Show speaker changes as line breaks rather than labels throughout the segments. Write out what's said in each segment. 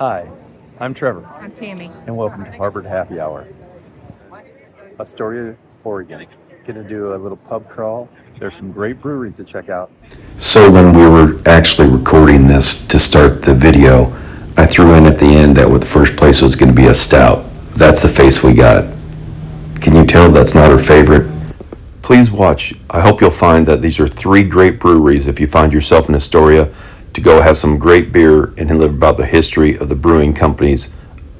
Hi, I'm Trevor,
I'm Tammy.
and welcome to Harvard Happy Hour. Astoria, Oregon. Gonna do a little pub crawl. There's some great breweries to check out.
So when we were actually recording this to start the video, I threw in at the end that the first place was going to be a stout. That's the face we got. Can you tell that's not her favorite? Please watch. I hope you'll find that these are three great breweries if you find yourself in Astoria to go have some great beer and learn about the history of the brewing companies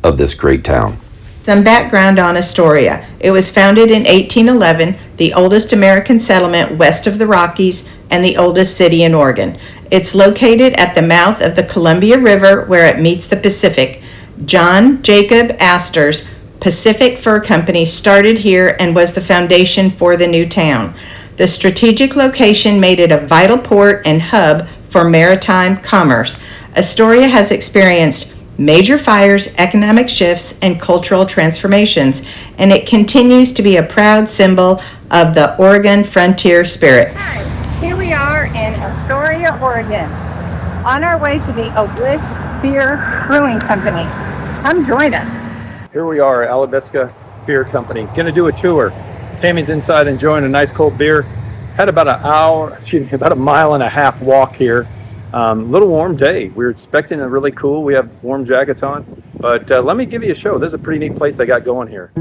of this great town.
Some background on Astoria. It was founded in 1811, the oldest American settlement west of the Rockies and the oldest city in Oregon. It's located at the mouth of the Columbia River where it meets the Pacific. John Jacob Astor's Pacific Fur Company started here and was the foundation for the new town. The strategic location made it a vital port and hub for maritime commerce. Astoria has experienced major fires, economic shifts, and cultural transformations, and it continues to be a proud symbol of the Oregon frontier spirit.
Hi, here we are in Astoria, Oregon, on our way to the Obelisk Beer Brewing Company. Come join us.
Here we are, Obelisk Beer Company. Gonna do a tour. Tammy's inside enjoying a nice cold beer. Had about about a mile and a half walk here. Little warm day. We were expecting a really cool. We have warm jackets on, but let me give you a show. This is a pretty neat place they got going here.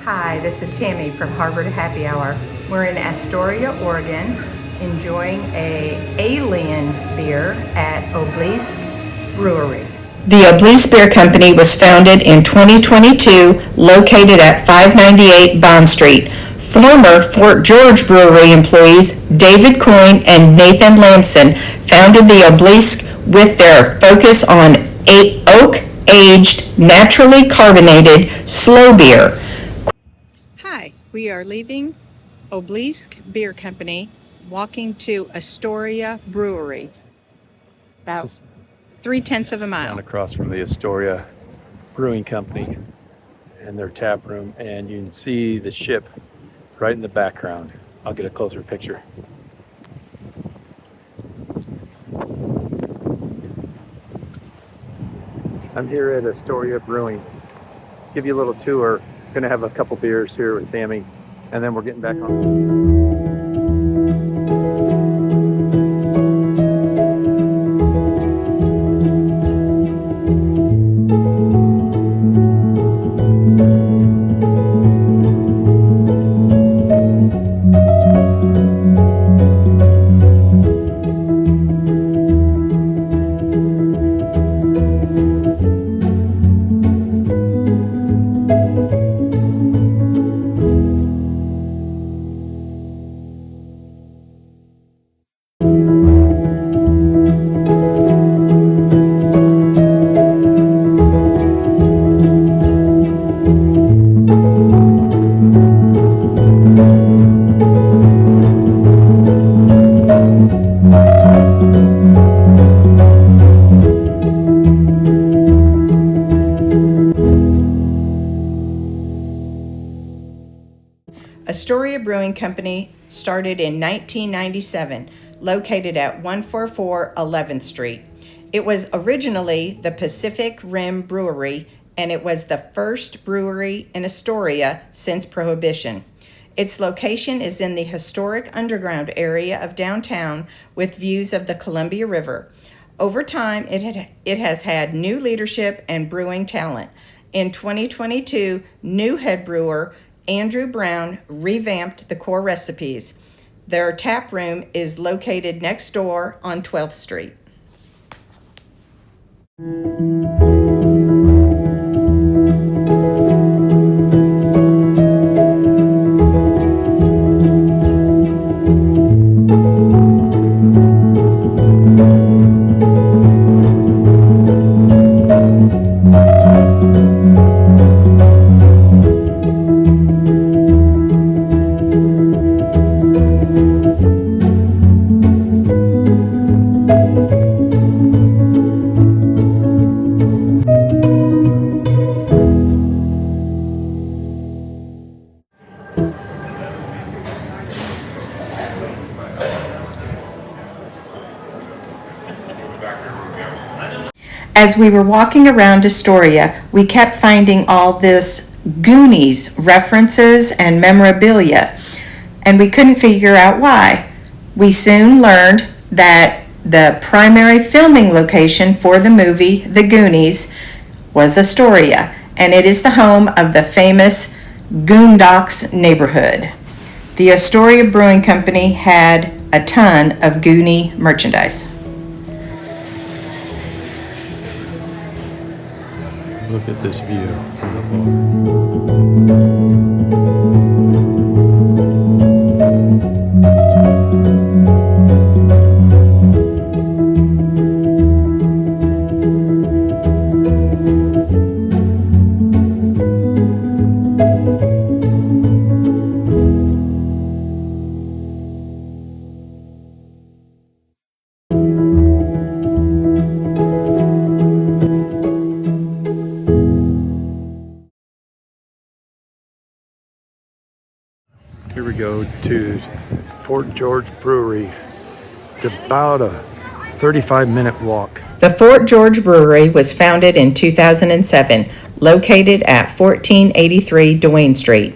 Hi, this is Tammy from Harvard Happy Hour. We're in Astoria, Oregon, enjoying a alien beer at Obelisk Brewery. The Obelisk Beer Company was founded in 2022, located at 598 Bond Street. Former Fort George Brewery employees David Coyne and Nathan Lamson founded the Obelisk with their focus on oak-aged, naturally carbonated, slow beer.
Hi, we are leaving Obelisk Beer Company, walking to Astoria Brewery. About 0.3 of a mile.
Down across from the Astoria Brewing Company and their tap room, and you can see the ship right in the background. I'll get a closer picture. I'm here at Astoria Brewing. Give you a little tour. Gonna have a couple beers here with Tammy, and then we're getting back on.
Astoria Brewing Company started in 1997, located at 144 11th Street. It was originally the Pacific Rim Brewery, and it was the first brewery in Astoria since Prohibition. Its location is in the historic underground area of downtown with views of the Columbia River. Over time, it has had new leadership and brewing talent. In 2022, new head brewer Andrew Brown revamped the core recipes. Their tap room is located next door on 12th Street. As we were walking around Astoria, we kept finding all this Goonies references and memorabilia, and we couldn't figure out why. We soon learned that the primary filming location for the movie The Goonies was Astoria, and it is the home of the famous Goondocks neighborhood. The Astoria Brewing Company had a ton of Goonie merchandise.
Look at this view from the bar. Here we go to Fort George Brewery. It's about a 35-minute walk.
The Fort George Brewery was founded in 2007, located at 1483 Duane Street.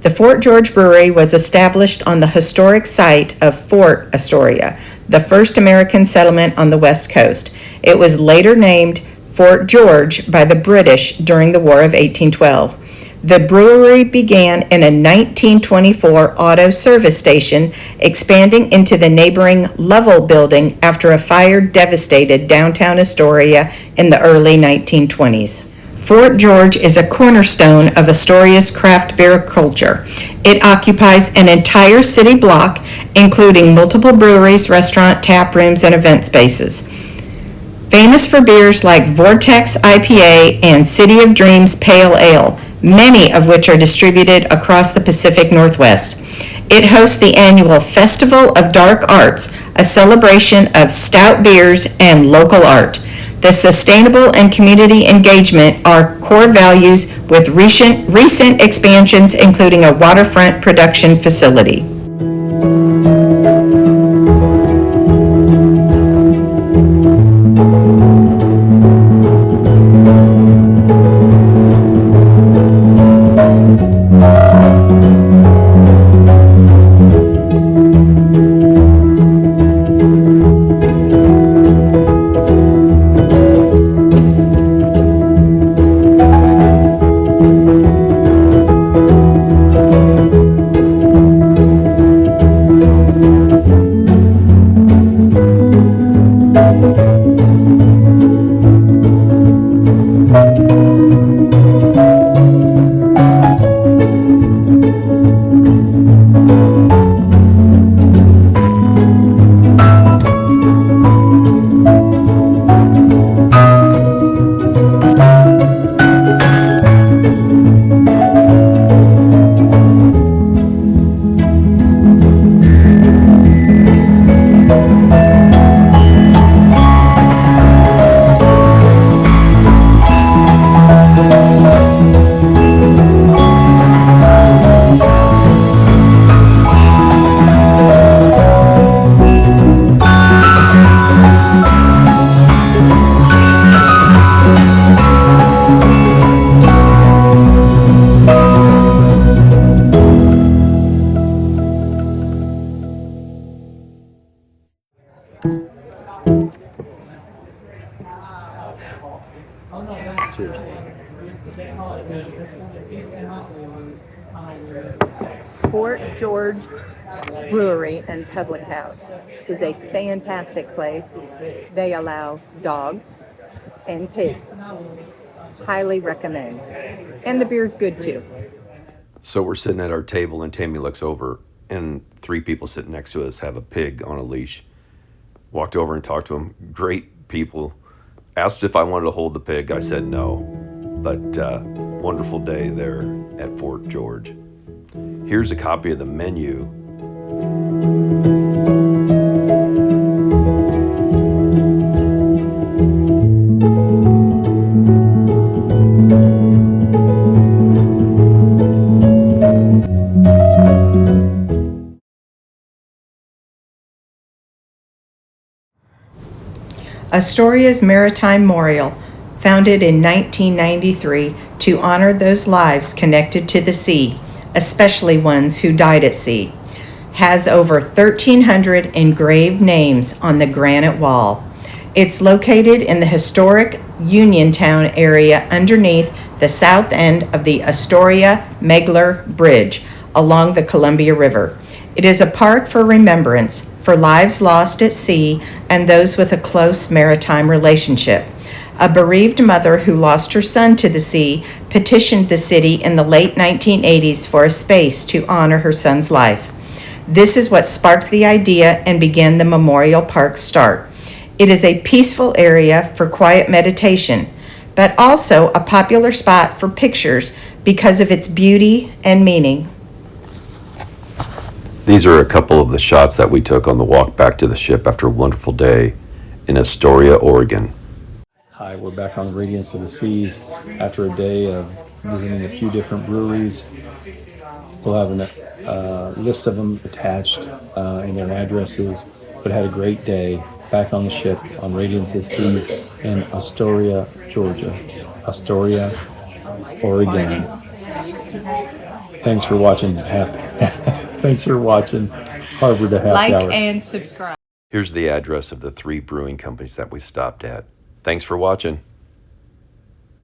The Fort George Brewery was established on the historic site of Fort Astoria, the first American settlement on the West Coast. It was later named Fort George by the British during the War of 1812. The brewery began in a 1924 auto service station, expanding into the neighboring Lovell building after a fire devastated downtown Astoria in the early 1920s. Fort George is a cornerstone of Astoria's craft beer culture. It occupies an entire city block, including multiple breweries, restaurant, tap rooms, and event spaces. Famous for beers like Vortex IPA and City of Dreams Pale Ale, many of which are distributed across the Pacific Northwest. It hosts the annual Festival of Dark Arts, a celebration of stout beers and local art. The sustainable and community engagement are core values with recent expansions, including a waterfront production facility.
Fort George Brewery and Public House is a fantastic place. They allow dogs and pigs. Highly recommend. And the beer's good too.
So we're sitting at our table, and Tammy looks over, and three people sitting next to us have a pig on a leash. Walked over and talked to them. Great people. Asked if I wanted to hold the pig. I said no. But wonderful day there at Fort George. Here's a copy of the menu.
Astoria's Maritime Memorial, founded in 1993 to honor those lives connected to the sea, especially ones who died at sea, has over 1,300 engraved names on the granite wall. It's located in the historic Uniontown area underneath the south end of the Astoria Megler Bridge along the Columbia River. It is a park for remembrance for lives lost at sea and those with a close maritime relationship. A bereaved mother who lost her son to the sea petitioned the city in the late 1980s for a space to honor her son's life. This is what sparked the idea and began the Memorial Park start. It is a peaceful area for quiet meditation, but also a popular spot for pictures because of its beauty and meaning.
These are a couple of the shots that we took on the walk back to the ship after a wonderful day in Astoria, Oregon.
Hi, we're back on the Radiance of the Seas after a day of visiting a few different breweries. We'll have a list of them attached and their addresses, but had a great day back on the ship on Radiance of the Seas in Astoria, Georgia. Astoria, Oregon. Thanks for watching. Thanks for watching Harbor to Happy Hour.
Like and subscribe.
Here's the address of the 3 brewing companies that we stopped at. Thanks for watching.